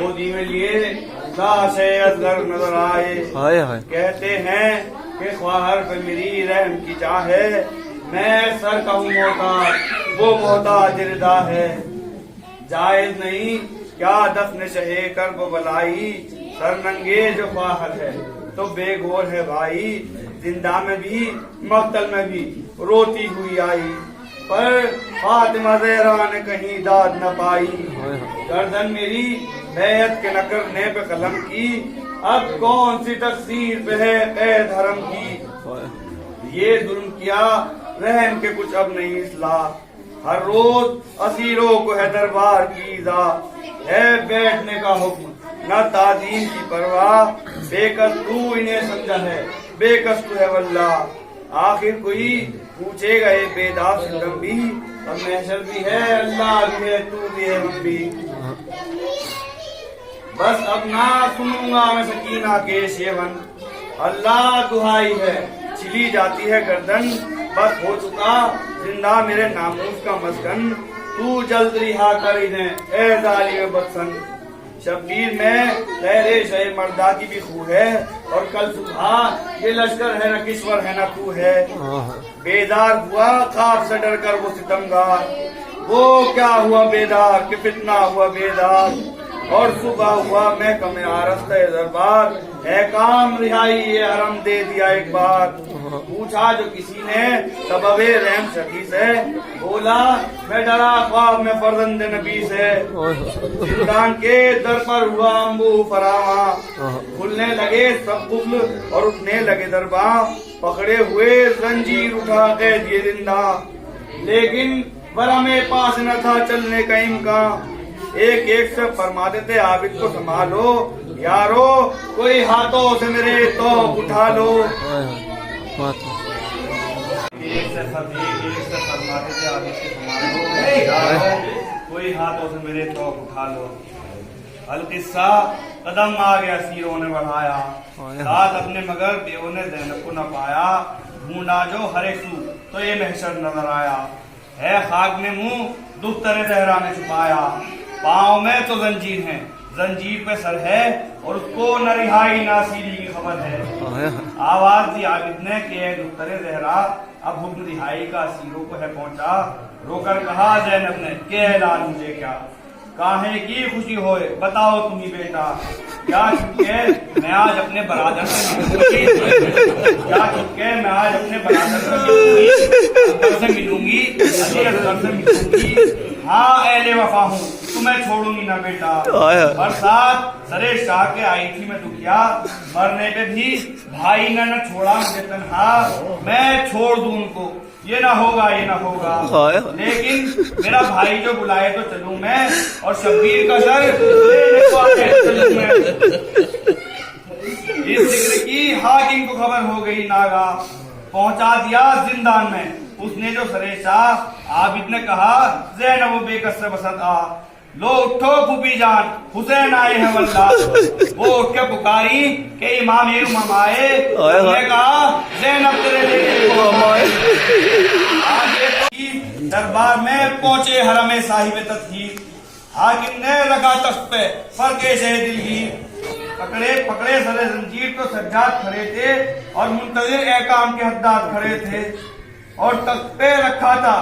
गोदी में लिए लाशे असगर नजर आए। कहते हैं कि ख्वाहर पे मेरी रहम की चाहे, मैं सर का हूँ मोहताज, वो मोहताज रिदा है। जायज नहीं क्या दफन शहे कर वो बलाई, सर नंगे जो ख्वाहर है तो बेगोर है भाई। जिंदा में भी मक्तल में भी रोती हुई आई, पर फातिमा ज़हरा ने कहीं दाद न पाई। गर्दन मेरी बैत के न करने पे कलम की, अब कौन सी तकसीर पे है कैद हरम की। ये जुल्म किया रहम के कुछ अब नहीं इस्लाह, हर रोज असीरों को है दरबार की इज़ा। है बैठने का हुक्म न तादीन की परवाह, बेकस तू इन्हें समझा है बेकस तू है वल्लाह। आखिर कोई पूछेगा ये बेदाग सितम भी, अब महशर भी है अल्लाह भी है तू भी है हम भी। बस अब ना सुनूंगा मैं सकीना के शेवन, अल्लाह दुहाई है छिली जाती है गर्दन। बस हो चुका जिंदा मेरे नामूस का मस्कन, तू जल्द रिहा कर इन्हें ए जालिम बदसन। शब्बीर में तेरे शे मर्दा की भी खू है, और कल सुबह ये लश्कर है न किश्वर है न तू है। बेदार हुआ खाब से डर कर वो सितमगार, वो क्या हुआ बेदार कि फितना हुआ बेदार। और सुबह हुआ मैं कमे आरस्ते दरबार, है काम रिहाई ये हरम दे दिया एक बार। पूछा जो किसी ने सबबे रहम शकी से, बोला मैं डरा ख्वाब में फर्जंद नबी से। जिंदान के दर पर हुआ अम्बू फरावा, खुलने लगे सब कुफल और उठने लगे दरबा। पकड़े हुए जंजीर उठा के दिए जिंदा, लेकिन वरा में पास न था चलने का इम्कान। एक एक से फरमा देते आबिद को संभालो यारो, कोई हाथों से मेरे तो उठा लो। एक से फरमा देते आबिद को संभालो यारो, कोई हाथों से मेरे तो उठा लो। अलकिस्सा कदम आ गया सीरों ने बढ़ाया, साथ अपने मगर बेवों ने ज़ैनब को न पाया। ढूंढा जो हरे सू तो ये महशर नजर आया, है खाक में मुंह दुख्तर ज़हरा ने छुपाया। पाँव में तो जंजीर है, जंजीर पे सर है, और उसको न रिहाई ना सीरी की खबर है। आवाज दी आबिद ने कि दुख्तर ज़हरा अब हुक्म रिहाई का सीरों को है पहुंचा। रोकर कहा ज़ैनब ने कि ऐलान मुझे क्या, काहे की खुशी होए बताओ तुम्ही बेटा। क्या चुपके मैं आज अपने बरादर से मिलूंगी, क्या चुपके मैं आज अपने बरादर से मिलूंगी, असगर से मिलूंगी। हाँ एले वफा हूँ तुम्हें छोड़ूंगी ना बेटा। बरसात सरे शाह के आई थी मैं दुखिया, मरने पे भी भाई ने न छोड़ा मुझे तन्हा। मैं छोड़ दूं उनको ये ना होगा ये ना होगा, लेकिन मेरा भाई जो बुलाए तो चलूं मैं, और शब्बीर का सर लेने को आए तो चलूं मैं। इस जिक्र की हाकिम को खबर हो गई नागा, पहुंचा दिया जिंदान में उसने जो सरे शाह। आबिद ने कहा ज़ैनब बेकस से बसत आ, लो उठो फूफी जान हुसैन आए हैं वल्लाह। वो उठ के पुकारी के इमाम आए, उसने कहा ज़ैनब तेरे दरबार में पहुंचे हरमे साहिब तस्हीर। हाकिम ने रखा तख्त पे फरके से दिलगीर, पकड़े पकड़े सरे जंजीर तो सज्जाद खड़े थे, और मुंतज़िर एहकाम के हद्दाद खड़े थे। और तख्त पे रखा था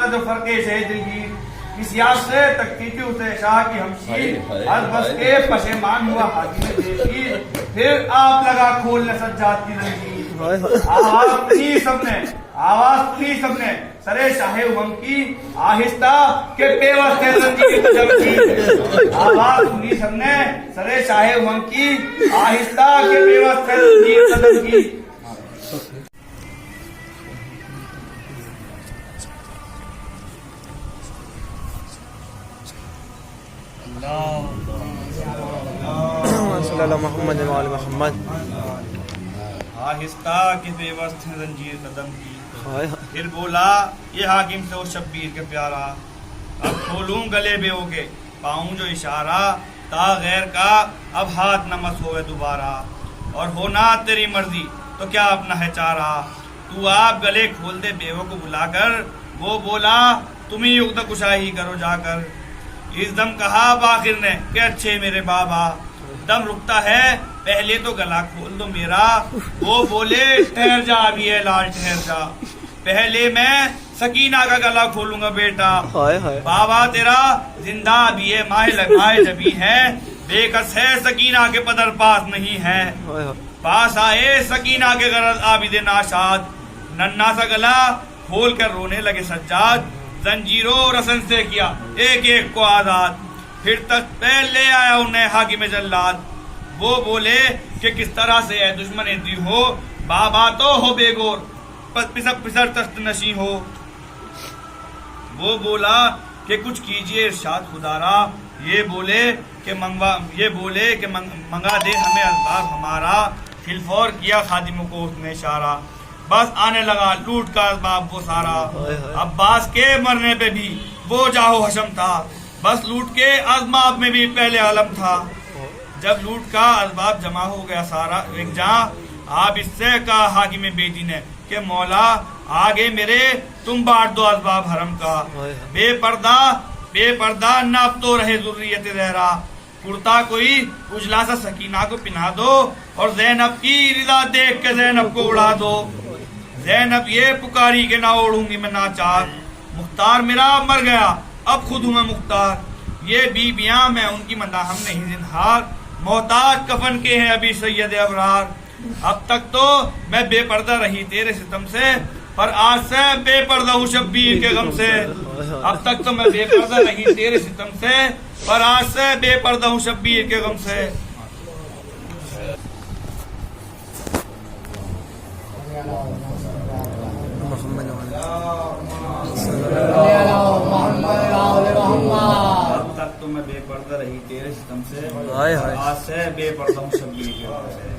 जो फरके से दिलगीर। किसी आज से तकती थी उसे शाह की हमशीर, हर बस के पशेमान हुआ हाकिम देखी, फिर आप लगा खोलने सज्जाद की जंजीर। आवाज सुनी सबने सरे शाहे उमम की, आहिस्ता के पेवस थे जंजीर जमकी। आवाज सुनी सबने सरे शाहे उमम की, आहिस्ता के पेवस थे जंजीर जमकी। मोहम्मद मोहम्मद आहिस्ता की बेवस्त है जंजीर कदम की। फिर बोला ये हाकिम से वो शब्बीर के प्यारा, अब खोलूं गले बेओ के पाऊं जो इशारा, ता गैर का अब हाथ न मस होए दोबारा। और होना तेरी मर्जी तो क्या अपना है चारा, तू आप गले खोल दे बेवो को बुलाकर। वो बोला तुम ही युक्त कुशाही करो जाकर, इस दम कहा बाखिर ने कि अच्छे मेरे बाबा। दम रुकता है, पहले तो गला खोल दो मेरा। वो बोले ठहर जा अभी है लाल ठहर जा, पहले मैं सकीना का गला खोलूंगा बेटा। बाबा तेरा जिंदा अभी है, माए लगाए जबी है, बेकस है सकीना के पदर पास नहीं है। पास आए सकीना के गरज आबिद नाशाद, नन्ना सा गला खोल कर रोने लगे सज्जाद। जंजीरों रसन से किया एक एक को आजाद, फिर तक पहले आया उन्हें हाकिम जल्लाद। वो बोले कि किस तरह से है दुश्मन दी हो, बाबा तो हो बेगोर पिसर तख्त नशी हो। वो बोला कि कुछ कीजिए इरशाद खुदारा, ये बोले कि मंगा दे हमें असबाब हमारा। फिलफौर किया खादिमों को उसने इशारा, बस आने लगा लूट का असबाब वो सारा। अब्बास के मरने पे भी वो जाहो हशम था, बस लूट के असबाब में भी पहले आलम था। जब लूट का असबाब जमा हो गया सारा एक जहाँ, आप इससे कहा हाकिम बेदी ने कि मौला आगे मेरे तुम बांट दो असबाब हरम का। बेपर्दा नाप तो रहे जुर्रियत ज़हरा, कुर्ता कोई उजला सा सकीना को पिना दो, और ज़ैनब की रिदा देख के ज़ैनब को उड़ा दो। ज़ैनब ये पुकारी के ना ओढ़ूंगी मैं नाचार, मुख्तार मेरा मर गया अब खुद हूँ मैं मुख्तार। ये बीबियां मैं उनकी मना हम नहीं जिनहार, मोहताज कफन के हैं अभी सैयद अबरार। अब तक तो मैं बेपर्दा रही तेरे सितम से, पर आज से बेपर्दा हूँ शब्बीर के गम से। अब तक तो मैं बेपर्दा रही तेरे सितम से, पर आज से बेपर्दा हूँ शब्बीर के गम से। अब तक तो मैं बेपर्दा रही तेरे सितम से, आज से बेपर्दा हूँ शब्बीर के गम से।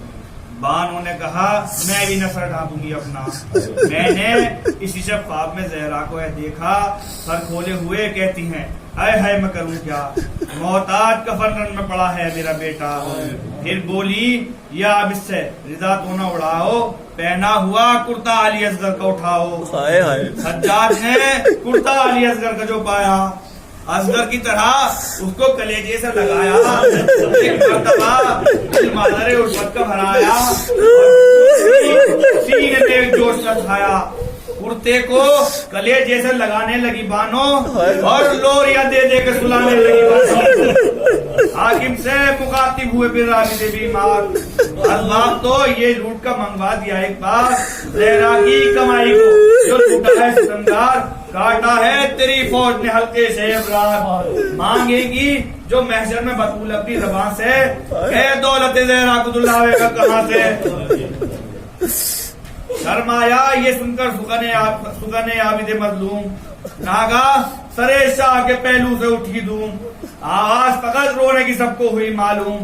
बानो ने कहा मैं भी नसर ढांपूंगी अपना। मैंने इसी शब ख्वाब में ज़हरा को है देखा, सर खोले हुए कहती हैं हाय हाय मैं करूँ क्या, मोहताज कफन रन में पड़ा है मेरा बेटा। फिर बोली या अब इससे रिदा तो न उड़ाओ, पहना हुआ कुर्ता अली असगर का उठाओ। सज्जाद ने कुर्ता अली असगर का जो पाया, असगर की तरह उसको कलेजे से लगाया, एक मर्तबा मादरे उर्वत का भराया, सीने में एक जोश छाया। कुर्ते को कलेजे से लगाने लगी बानो, और लोरिया दे दे के सुलाने लगी बानो। हाकिम से मुखातिब हुए फिर राबिदे बीमार, असबाब तो ये लूट का मंगवा दिया एक बार। ज़हरा की कमाई को जो लूटा है सितमगार, काटा है तेरी फौज ने हल्के से अबरार। मांगेगी जो महशर में बतूल अपनी ज़बान से, कह दौलत ज़हरा को दुलावेगा कहाँ से। शर्माया ये सुनकर सुगने आबिद मजलूम, नागा सरे शाह के पहलू से उठी धूम। आवाज फकत रोने की सबको हुई मालूम।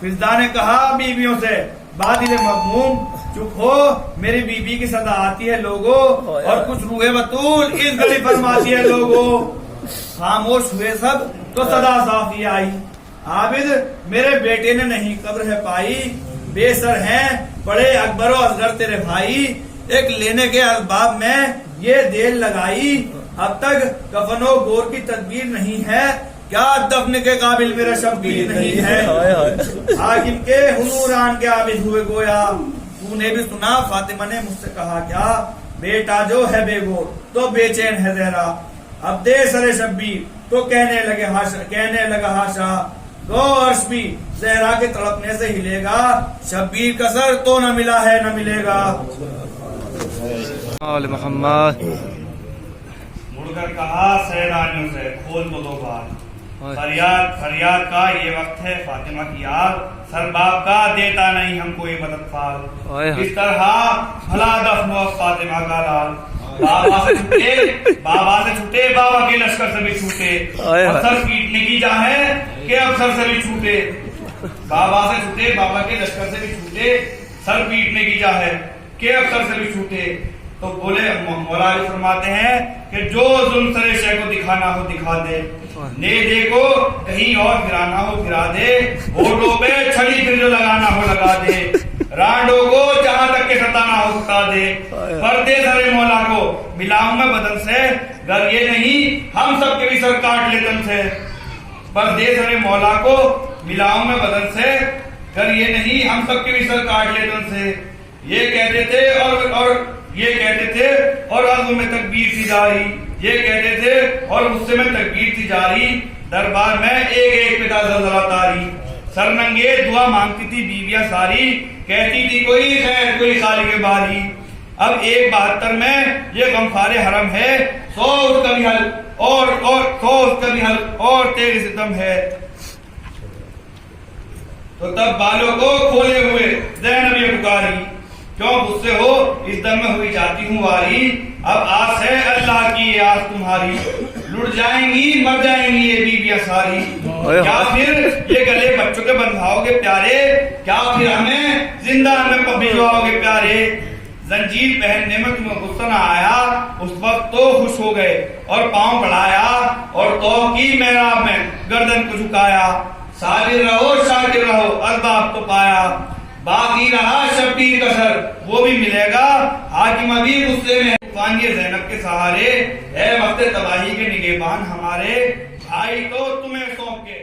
फिजा ने कहा बीवियों से बादिल मगमूम, चुप हो मेरी बीबी की सदा आती है लोगो, और कुछ रूहे बतूल इस गली फरमाती है लोगो। खामोश हुए सब तो सदा साफी आई, आबिद मेरे बेटे ने नहीं कब्र है पाई। बेसर हैं बड़े अकबर और असगर तेरे भाई, एक लेने के असबाब में ये देर लगाई। अब तक कफनो गोर की तदबीर नहीं है, क्या दफन के काबिल मेरा शब्बीर नहीं है। हाकिम के हुनूरान के आबिद हुए गोया, तूने भी सुना फातिमा ने मुझसे कहा क्या, बेटा जो है बेगोर तो बेचैन है ज़हरा। अब दे सरे शब्बीर तो कहने लगा हाशा, दो अर्श भी ज़हरा के तड़पने से हिलेगा, शब्बीर का सर तो न मिला है न मिलेगा। मोहम्मद मुड़कर कहा सहरानियों से खोल दो बार, फरियाद का ये वक्त है फातिमा की याद, सर बाप का देता नहीं हमको ये मदद फाल। इस तरह भला दफन फातिमा का लाल, बाबा से छूटे बाबा के लश्कर से भी छूटे, सर पीटने की जा है कि अफसर से भी छूटे। बाबा से छूटे बाबा के लश्कर से भी छूटे, सर पीटने की जा है कि अफसर से भी छूटे। तो बोले मौला फरमाते हैं कि जो जुल्म सरे शय को दिखाना हो दिखा दे, ने देखो कहीं और गिराना हो गिरा दे, होठों पे छड़ी फिर जो लगाना हो लगा दे, रांडो को जहां तक के सताना हो सता दे। पर्दे सरे मौला को मिलाऊंगा बदन से, गर ये नहीं हम सब के भी सर काट ले तन से। परदेश अरे मौला को मिलाऊं मैं बदन से, कर ये नहीं हम सबके भी सर काट ले तन से। ये कहते थे और ये कहते थे और अर्ज़ में तकबीर थी जारी, ये कहते थे और मुझसे में तकबीर थी जारी, दरबार में एक एक पिता ज़लज़ला तारी। सरनंगे दुआ मांगती थी बीवियां सारी, कहती थी कोई खैर कोई खाली के बारी। अब 172 में ये गमखारे हरम है, 100 उसका भी हल और 100 उसका भी हल और तेरे सितम है। तो तब बालों को खोले हुए ज़ैनब ये पुकारी, क्यों गुस्से हो इस दम में हुई जाती हूँ वारी। अब आस है अल्लाह की ये आस तुम्हारी, लुट जाएंगी मर जाएंगी ये बीबियां सारी। क्या फिर ये गले बच्चों के बंधाओगे प्यारे, क्या फिर हमें जिंदा में भिजवाओगे प्यारे। जंजीर पहनने में तुम्हें गुस्सा न आया, उस वक्त तो खुश हो गए और पांव बढ़ाया और तो की मेहराब में गर्दन को झुकाया। साबिर रहो शाकिर रहो अरबाब तो पाया, बाकी रहा शब्बीर कसर वो भी मिलेगा, हाकिमा भी गुस्से में तूफानिये ज़ैनब के सहारे। है वक्त तबाही के निगहबान हमारे, भाई तो तुम्हें सौंप के